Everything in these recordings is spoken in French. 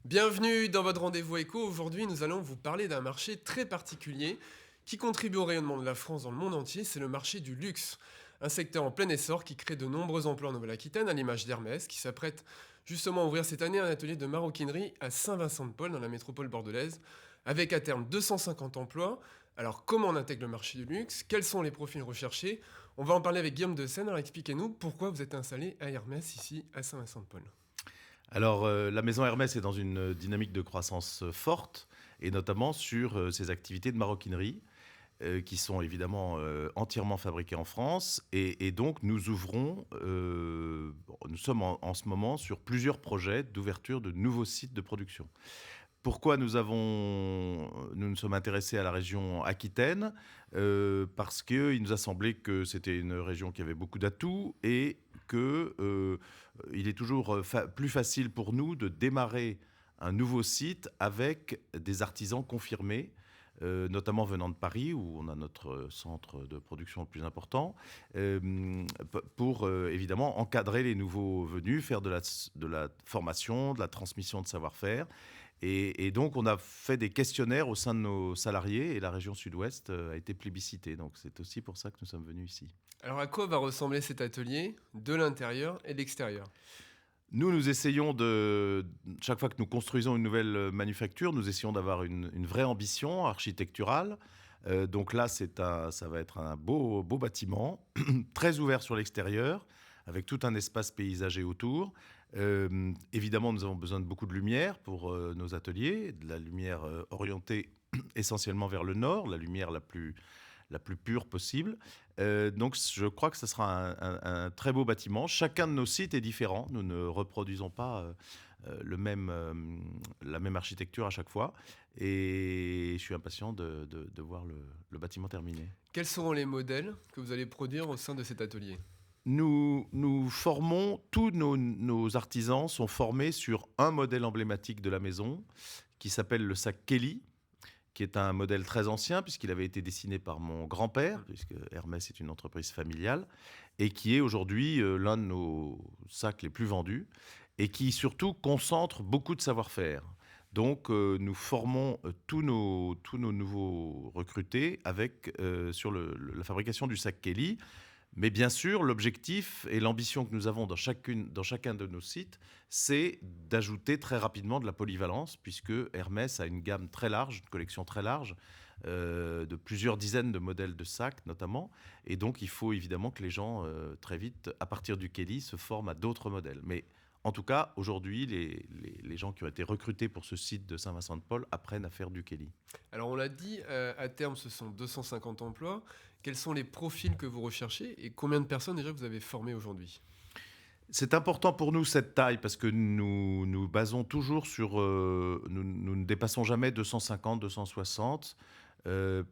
Bienvenue dans votre rendez-vous éco. Aujourd'hui, nous allons vous parler d'un marché très particulier qui contribue au rayonnement de la France dans le monde entier, c'est le marché du luxe. Un secteur en plein essor qui crée de nombreux emplois en Nouvelle-Aquitaine, à l'image d'Hermès, qui s'apprête justement à ouvrir cette année un atelier de maroquinerie à Saint-Vincent-de-Paul, dans la métropole bordelaise, avec à terme 250 emplois. Alors, comment on intègre le marché du luxe? Quels sont les profils recherchés? On va en parler avec Guillaume de Seine. Alors, expliquez-nous pourquoi vous êtes installé à Hermès, ici, à Saint-Vincent-de-Paul. Alors, la maison Hermès est dans une dynamique de croissance forte, et notamment sur ses activités de maroquinerie, qui sont évidemment entièrement fabriquées en France. Et donc, nous sommes en ce moment sur plusieurs projets d'ouverture de nouveaux sites de production. Pourquoi nous nous sommes intéressés à la région Aquitaine? Parce qu'il nous a semblé que c'était une région qui avait beaucoup d'atouts et que il est toujours plus facile pour nous de démarrer un nouveau site avec des artisans confirmés, notamment venant de Paris, où on a notre centre de production le plus important, pour évidemment encadrer les nouveaux venus, faire de la formation, de la transmission de savoir-faire. Et donc, on a fait des questionnaires au sein de nos salariés, et la région Sud-Ouest a été plébiscitée. Donc, c'est aussi pour ça que nous sommes venus ici. Alors, à quoi va ressembler cet atelier de l'intérieur et de l'extérieur? Nous essayons chaque fois que nous construisons une nouvelle manufacture, nous essayons d'avoir une vraie ambition architecturale. Donc là, ça va être un beau bâtiment, très ouvert sur l'extérieur, avec tout un espace paysager autour. Évidemment, nous avons besoin de beaucoup de lumière pour nos ateliers, de la lumière orientée essentiellement vers le nord, la lumière la plus pure possible. Donc je crois que ce sera un très beau bâtiment. Chacun de nos sites est différent. Nous ne reproduisons pas la même architecture à chaque fois. Et je suis impatient de voir le bâtiment terminé. Quels seront les modèles que vous allez produire au sein de cet atelier? Nous formons, tous nos artisans sont formés sur un modèle emblématique de la maison qui s'appelle le sac Kelly, qui est un modèle très ancien puisqu'il avait été dessiné par mon grand-père, puisque Hermès est une entreprise familiale, et qui est aujourd'hui l'un de nos sacs les plus vendus, et qui surtout concentre beaucoup de savoir-faire. Donc nous formons tous nos nouveaux recrutés sur la fabrication du sac Kelly. Mais bien sûr, l'objectif et l'ambition que nous avons dans chacun de nos sites, c'est d'ajouter très rapidement de la polyvalence, puisque Hermès a une gamme très large, une collection très large, de plusieurs dizaines de modèles de sacs notamment. Et donc, il faut évidemment que les gens, très vite, à partir du Kelly, se forment à d'autres modèles. Mais en tout cas, aujourd'hui, les gens qui ont été recrutés pour ce site de Saint-Vincent-de-Paul apprennent à faire du Kelly. Alors, on l'a dit, à terme, ce sont 250 emplois. Quels sont les profils que vous recherchez et combien de personnes déjà vous avez formées aujourd'hui? C'est important pour nous cette taille parce que nous nous basons toujours sur. Nous ne dépassons jamais 250, 260,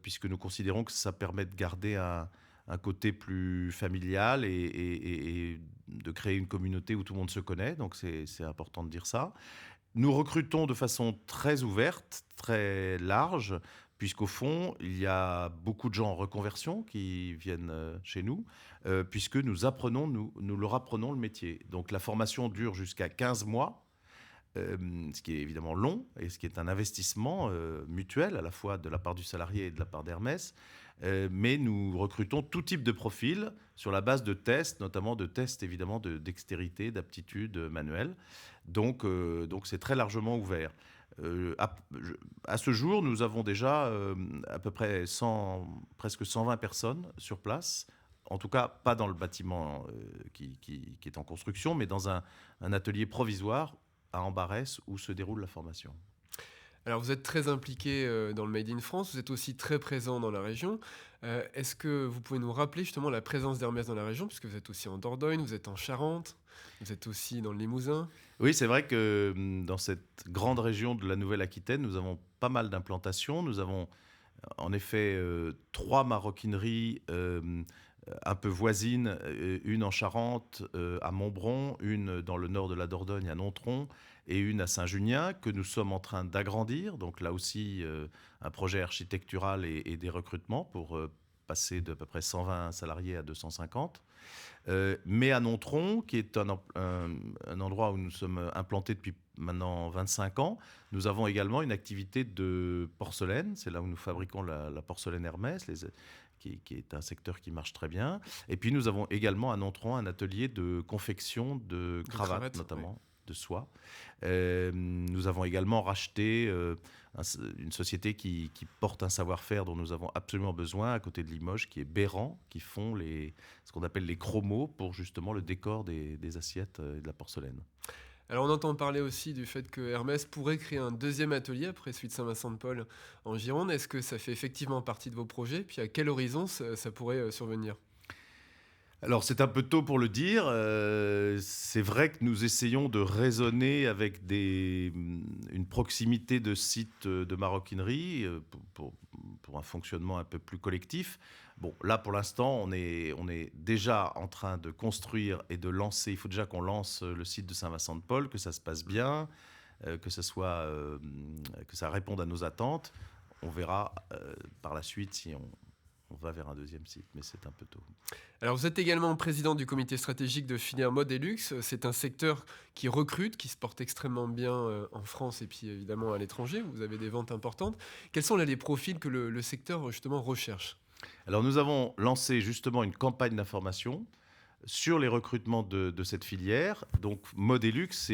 puisque nous considérons que ça permet de garder un côté plus familial et de créer une communauté où tout le monde se connaît. Donc c'est important de dire ça. Nous recrutons de façon très ouverte, très large, puisqu'au fond, il y a beaucoup de gens en reconversion qui viennent chez nous, puisque nous leur apprenons le métier. Donc la formation dure jusqu'à 15 mois, ce qui est évidemment long et ce qui est un investissement mutuel à la fois de la part du salarié et de la part d'Hermès. Mais nous recrutons tout type de profil sur la base de tests, notamment de tests évidemment de dextérité, d'aptitude manuelle. Donc c'est très largement ouvert. À ce jour, nous avons déjà à peu près presque 120 personnes sur place. En tout cas, pas dans le bâtiment qui est en construction, mais dans un atelier provisoire à Ambarès où se déroule la formation. Alors, vous êtes très impliqué dans le Made in France, vous êtes aussi très présent dans la région. Est-ce que vous pouvez nous rappeler justement la présence d'Hermès dans la région, puisque vous êtes aussi en Dordogne, vous êtes en Charente, vous êtes aussi dans le Limousin? Oui, c'est vrai que dans cette grande région de la Nouvelle-Aquitaine, nous avons pas mal d'implantations. Nous avons en effet 3 maroquineries un peu voisines, une en Charente, à Montbron, une dans le nord de la Dordogne, à Nontron, et une à Saint-Junien, que nous sommes en train d'agrandir. Donc là aussi, un projet architectural et des recrutements pour passer d'à peu près 120 salariés à 250. Mais à Nontron, qui est un endroit où nous sommes implantés depuis maintenant 25 ans. Nous avons également une activité de porcelaine. C'est là où nous fabriquons la porcelaine Hermès, qui est un secteur qui marche très bien. Et puis nous avons également à Nontron un atelier de confection de cravates, notamment. Ouais. De soie. Nous avons également racheté une société qui porte un savoir-faire dont nous avons absolument besoin à côté de Limoges, qui est Béran, qui font ce qu'on appelle les chromos pour justement le décor des assiettes et de la porcelaine. Alors on entend parler aussi du fait que Hermès pourrait créer un deuxième atelier après celui de Saint-Vincent-de-Paul en Gironde. Est-ce que ça fait effectivement partie de vos projets? Puis à quel horizon ça pourrait survenir? Alors c'est un peu tôt pour le dire. C'est vrai que nous essayons de raisonner avec une proximité de sites de maroquinerie pour un fonctionnement un peu plus collectif. Bon, là pour l'instant, on est déjà en train de construire et de lancer. Il faut déjà qu'on lance le site de Saint-Vincent-de-Paul, que ça se passe bien, que ça réponde à nos attentes. On verra par la suite si on va vers un deuxième site, mais c'est un peu tôt. Alors vous êtes également président du comité stratégique de filière mode et luxe. C'est un secteur qui recrute, qui se porte extrêmement bien en France et puis évidemment à l'étranger. Vous avez des ventes importantes. Quels sont là les profils que le secteur justement recherche? Alors nous avons lancé justement une campagne d'information sur les recrutements de cette filière. Donc mode et luxe,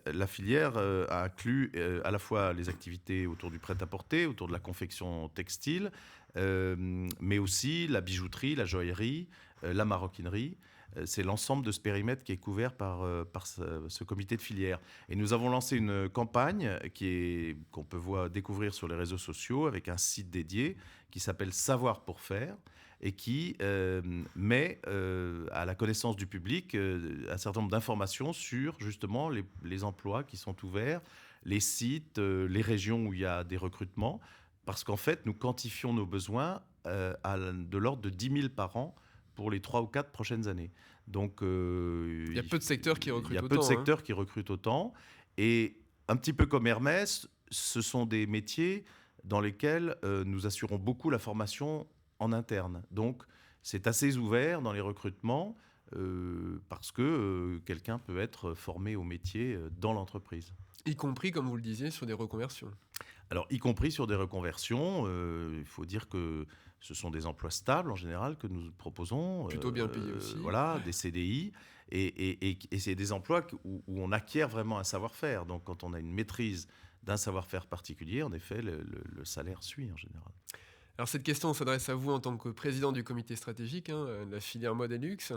la filière inclut à la fois les activités autour du prêt-à-porter, autour de la confection textile, mais aussi la bijouterie, la joaillerie, la maroquinerie. C'est l'ensemble de ce périmètre qui est couvert par ce comité de filière. Et nous avons lancé une campagne qu'on peut découvrir sur les réseaux sociaux avec un site dédié qui s'appelle Savoir pour faire et qui met à la connaissance du public un certain nombre d'informations sur justement les emplois qui sont ouverts, les sites, les régions où il y a des recrutements, parce qu'en fait, nous quantifions nos besoins de l'ordre de 10 000 par an pour les 3 ou 4 prochaines années. Donc, Il y a peu de secteurs qui recrutent il y a autant. peu de secteurs qui recrutent autant. Et un petit peu comme Hermès, ce sont des métiers dans lesquels nous assurons beaucoup la formation en interne. Donc, c'est assez ouvert dans les recrutements parce que quelqu'un peut être formé au métier dans l'entreprise. Y compris, comme vous le disiez, sur des reconversions. Alors, y compris sur des reconversions, il faut dire que ce sont des emplois stables en général que nous proposons. Plutôt bien payés aussi. Voilà, des CDI. Et c'est des emplois où on acquiert vraiment un savoir-faire. Donc, quand on a une maîtrise d'un savoir-faire particulier, en effet, le salaire suit en général. Alors cette question s'adresse à vous en tant que président du comité stratégique de la filière mode et luxe.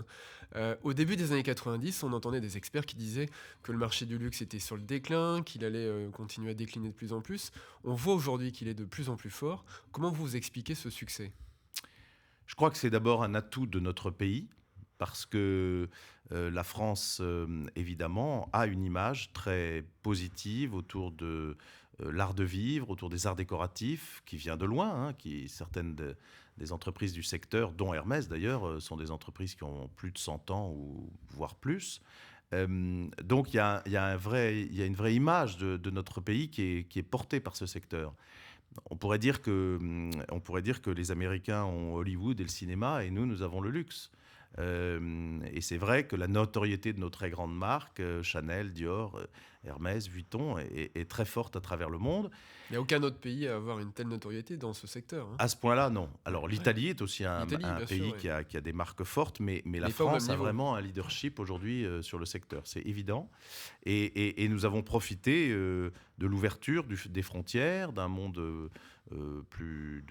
Au début des années 90, on entendait des experts qui disaient que le marché du luxe était sur le déclin, qu'il allait continuer à décliner de plus en plus. On voit aujourd'hui qu'il est de plus en plus fort. Comment vous expliquez ce succès? Je crois que c'est d'abord un atout de notre pays, parce que la France, évidemment, a une image très positive autour de l'art de vivre, autour des arts décoratifs, qui vient de loin, certaines des entreprises du secteur, dont Hermès d'ailleurs, sont des entreprises qui ont plus de 100 ans, ou voire plus. Donc il y a une vraie image de notre pays qui est portée par ce secteur. On pourrait dire que les Américains ont Hollywood et le cinéma, et nous avons le luxe. Et c'est vrai que la notoriété de nos très grandes marques, Chanel, Dior, Hermès, Vuitton, est très forte à travers le monde. Il n'y a aucun autre pays à avoir une telle notoriété dans ce secteur. À ce point-là, non. Alors l'Italie est aussi un pays sûr, qui a des marques fortes, mais la Mais pas au même France a niveau. vraiment un leadership aujourd'hui sur le secteur, c'est évident. Et nous avons profité de l'ouverture des frontières, d'un monde plus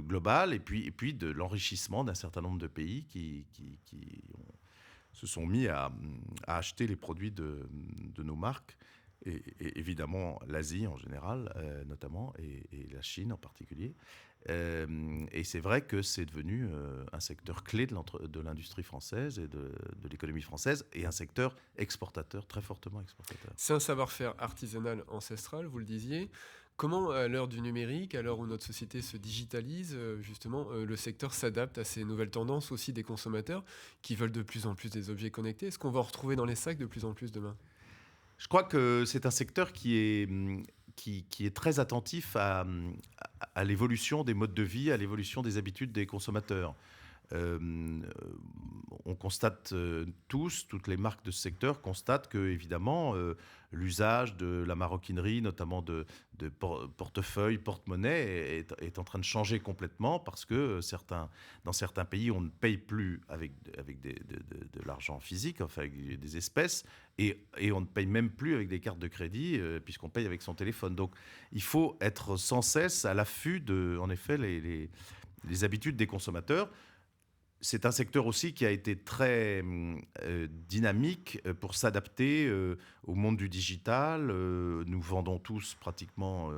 global, et puis de l'enrichissement d'un certain nombre de pays qui se sont mis à acheter les produits de nos marques. Et évidemment l'Asie en général, notamment, et la Chine en particulier. Et c'est vrai que c'est devenu un secteur clé de l'industrie française et de l'économie française, et un secteur exportateur, très fortement exportateur. C'est un savoir-faire artisanal ancestral, vous le disiez. Comment, à l'heure du numérique, à l'heure où notre société se digitalise, justement, le secteur s'adapte à ces nouvelles tendances aussi des consommateurs qui veulent de plus en plus des objets connectés? Est-ce qu'on va en retrouver dans les sacs de plus en plus demain? Je crois que c'est un secteur qui est très attentif à l'évolution des modes de vie, à l'évolution des habitudes des consommateurs. euh, on constate toutes les marques de ce secteur constatent que, évidemment, l'usage de la maroquinerie, notamment de portefeuille, porte-monnaie, est en train de changer complètement parce que dans certains pays, on ne paye plus avec de l'argent physique, enfin avec des espèces, et on ne paye même plus avec des cartes de crédit, puisqu'on paye avec son téléphone. Donc, il faut être sans cesse à l'affût de, en effet, les habitudes des consommateurs. C'est un secteur aussi qui a été très dynamique pour s'adapter au monde du digital. Nous vendons tous pratiquement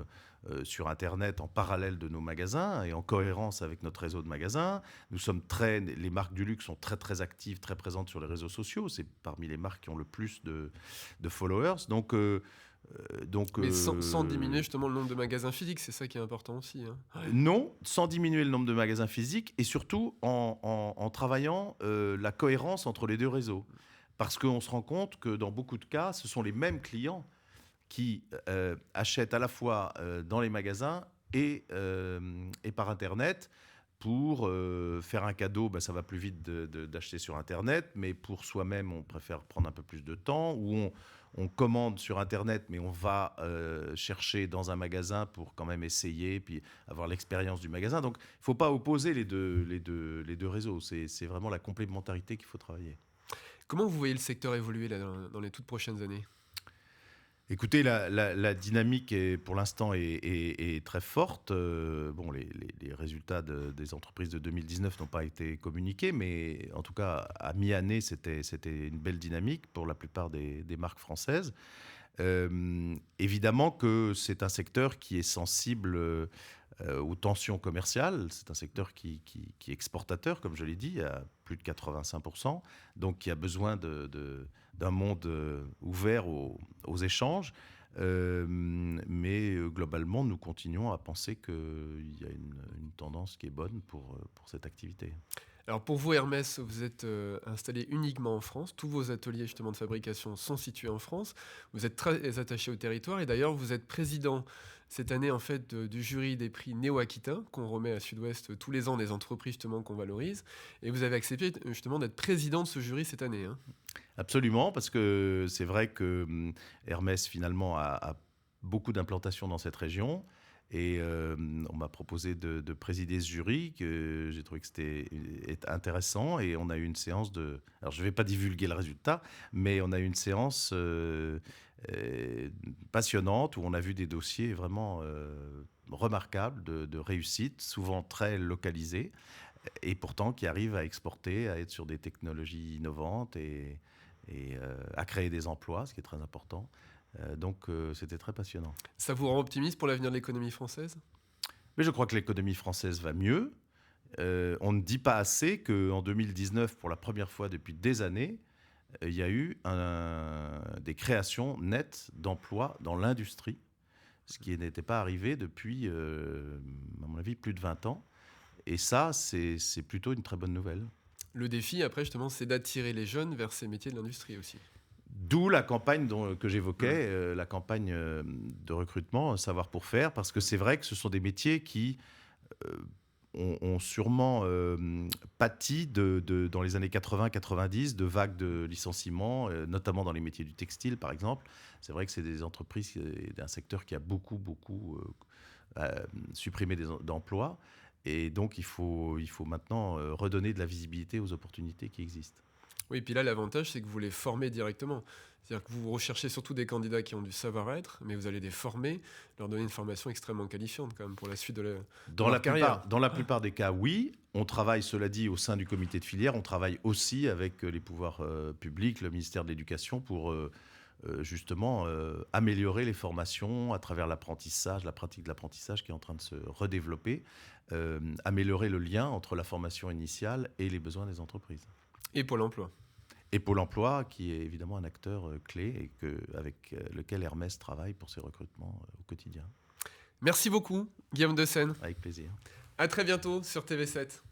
sur Internet en parallèle de nos magasins et en cohérence avec notre réseau de magasins. Les marques du luxe sont très très actives, très présentes sur les réseaux sociaux. C'est parmi les marques qui ont le plus de followers. Mais sans diminuer justement le nombre de magasins physiques, c'est ça qui est important aussi, hein. Ouais. Non, sans diminuer le nombre de magasins physiques et surtout en travaillant la cohérence entre les deux réseaux. Parce qu'on se rend compte que dans beaucoup de cas, ce sont les mêmes clients qui achètent à la fois dans les magasins et par Internet. Pour faire un cadeau, ça va plus vite d'acheter sur Internet, mais pour soi-même, on préfère prendre un peu plus de temps, ou on commande sur Internet, mais on va chercher dans un magasin pour quand même essayer, puis avoir l'expérience du magasin. Donc, il ne faut pas opposer les deux réseaux. C'est vraiment la complémentarité qu'il faut travailler. Comment vous voyez le secteur évoluer là, dans les toutes prochaines années? Écoutez, la dynamique pour l'instant est très forte. Bon, les résultats des entreprises de 2019 n'ont pas été communiqués, mais en tout cas, à mi-année, c'était une belle dynamique pour la plupart des marques françaises. Évidemment que c'est un secteur qui est sensible aux tensions commerciales. C'est un secteur qui est exportateur, comme je l'ai dit, à plus de 85%, donc qui a besoin d'un monde ouvert aux échanges. Mais globalement, nous continuons à penser qu'il y a une tendance qui est bonne pour cette activité. Alors pour vous, Hermès, vous êtes installé uniquement en France. Tous vos ateliers justement de fabrication sont situés en France. Vous êtes très attaché au territoire et d'ailleurs vous êtes président cette année en fait du jury des prix Néo-Aquitain qu'on remet à Sud-Ouest tous les ans des entreprises justement qu'on valorise. Et vous avez accepté justement d'être président de ce jury cette année, hein. Absolument, parce que c'est vrai que Hermès finalement a beaucoup d'implantations dans cette région. Et on m'a proposé de présider ce jury, que j'ai trouvé que c'était intéressant. Et on a eu une séance de... Alors, je ne vais pas divulguer le résultat, mais on a eu une séance passionnante où on a vu des dossiers vraiment remarquables de réussite, souvent très localisés, et pourtant qui arrivent à exporter, à être sur des technologies innovantes et à créer des emplois, ce qui est très important. Donc, c'était très passionnant. Ça vous rend optimiste pour l'avenir de l'économie française? Mais je crois que l'économie française va mieux. On ne dit pas assez qu'en 2019, pour la première fois depuis des années, il y a eu des créations nettes d'emplois dans l'industrie, ce qui n'était pas arrivé depuis, à mon avis, plus de 20 ans. Et ça, c'est plutôt une très bonne nouvelle. Le défi, après, justement, c'est d'attirer les jeunes vers ces métiers de l'industrie aussi. D'où la campagne que j'évoquais, la campagne de recrutement Savoir pour faire, parce que c'est vrai que ce sont des métiers qui ont sûrement pâti dans les années 80-90 de vagues de licenciements, notamment dans les métiers du textile, par exemple. C'est vrai que c'est des entreprises d'un secteur qui a beaucoup supprimé d'emplois. Et donc, il faut maintenant redonner de la visibilité aux opportunités qui existent. Oui, et puis là, l'avantage, c'est que vous les formez directement. C'est-à-dire que vous recherchez surtout des candidats qui ont du savoir-être, mais vous allez les former, leur donner une formation extrêmement qualifiante quand même pour la suite de leur carrière. Dans la plupart des cas, oui. On travaille, cela dit, au sein du comité de filière. On travaille aussi avec les pouvoirs publics, le ministère de l'Éducation, pour justement améliorer les formations à travers l'apprentissage, la pratique de l'apprentissage qui est en train de se redévelopper, améliorer le lien entre la formation initiale et les besoins des entreprises. Et Pôle emploi. Et Pôle emploi, qui est évidemment un acteur clé et avec lequel Hermès travaille pour ses recrutements au quotidien. Merci beaucoup, Guillaume Dessen. Avec plaisir. À très bientôt sur TV7.